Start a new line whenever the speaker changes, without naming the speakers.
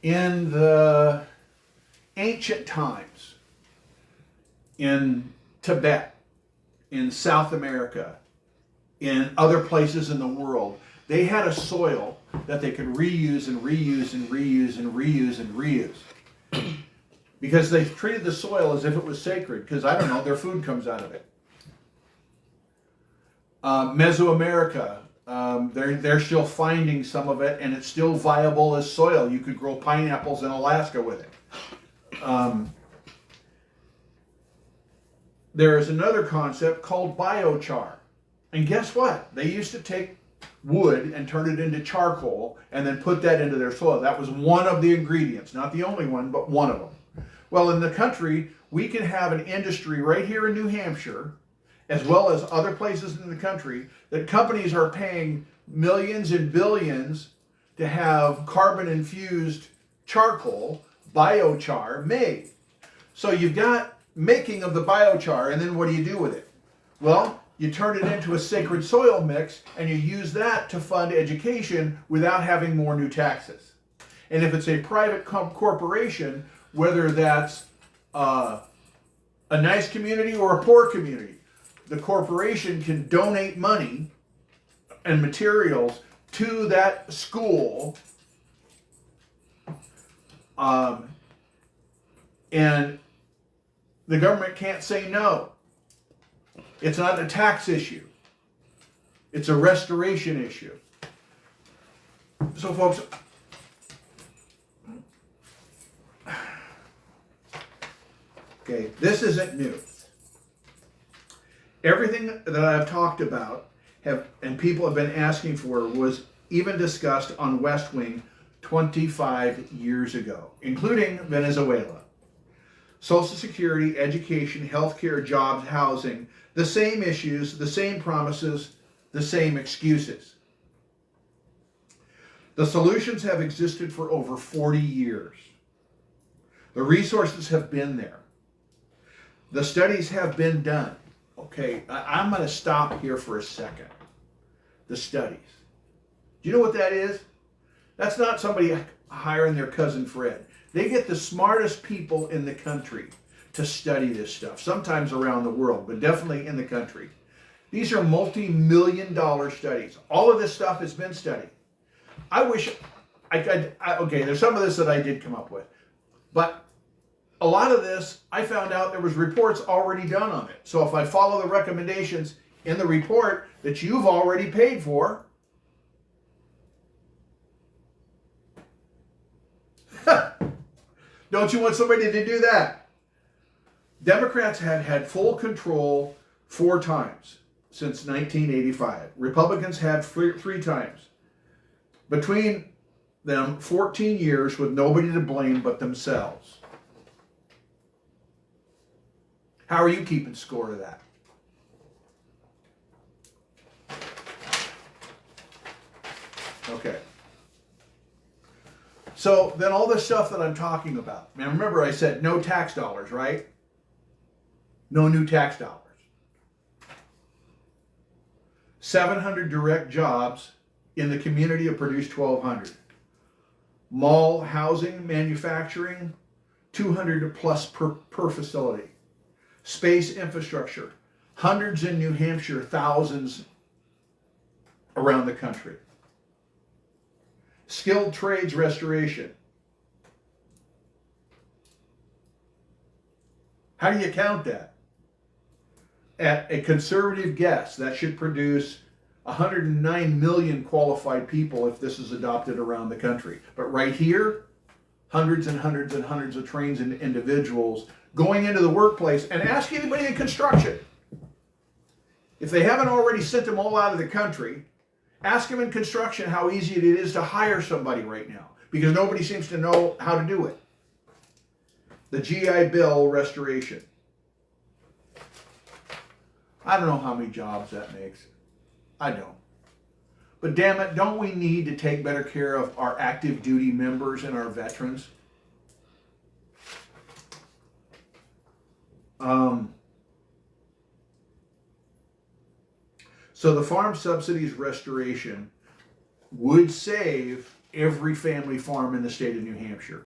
In the ancient times, in Tibet, in South America, in other places in the world, they had a soil that they could reuse and reuse and reuse and reuse and reuse. Because they treated the soil as if it was sacred, because I don't know, their food comes out of it. Mesoamerica, they're still finding some of it, and it's still viable as soil. You could grow pineapples in Alaska with it. There is another concept called biochar. And guess what? They used to take wood and turn it into charcoal and then put that into their soil. That was one of the ingredients, not the only one, but one of them. Well, in the country, we can have an industry right here in New Hampshire, as well as other places in the country, that companies are paying millions and billions to have carbon-infused charcoal, biochar, made. So you've got making of the biochar, and then what do you do with it? Well, you turn it into a sacred soil mix, and you use that to fund education without having more new taxes. And if it's a private corporation, whether that's a nice community or a poor community, the corporation can donate money and materials to that school, and the government can't say no. It's not a tax issue. It's a restoration issue. So folks, okay, this isn't new. Everything that I've talked about and people have been asking for was even discussed on West Wing 25 years ago, including Venezuela. Social Security, education, healthcare, jobs, housing, the same issues, the same promises, the same excuses. The solutions have existed for over 40 years. The resources have been there. The studies have been done. Okay, I'm going to stop here for a second. The studies. Do you know what that is? That's not somebody hiring their cousin Fred. They get the smartest people in the country to study this stuff, sometimes around the world, but definitely in the country. These are multi-million-dollar studies. All of this stuff has been studied. I wish okay, there's some of this that I did come up with, but a lot of this, I found out there was reports already done on it. So if I follow the recommendations in the report that you've already paid for, don't you want somebody to do that? Democrats have had full control 4 times since 1985. Republicans had 3 times. Between them, 14 years with nobody to blame but themselves. How are you keeping score of that? Okay. So then all this stuff that I'm talking about. Now remember I said no tax dollars, right? No new tax dollars. 700 direct jobs in the community have produced 1,200. Mall, housing, manufacturing, 200 plus per facility. Space infrastructure, hundreds in New Hampshire, thousands around the country. Skilled trades restoration. How do you count that? At a conservative guess, that should produce 109 million qualified people if this is adopted around the country. But right here, hundreds and hundreds and hundreds of trained individuals going into the workplace. And ask anybody in construction. If they haven't already sent them all out of the country, ask them in construction how easy it is to hire somebody right now, because nobody seems to know how to do it. The GI Bill restoration. I don't know how many jobs that makes. I don't. But damn it, don't we need to take better care of our active duty members and our veterans? So the farm subsidies restoration would save every family farm in the state of New Hampshire.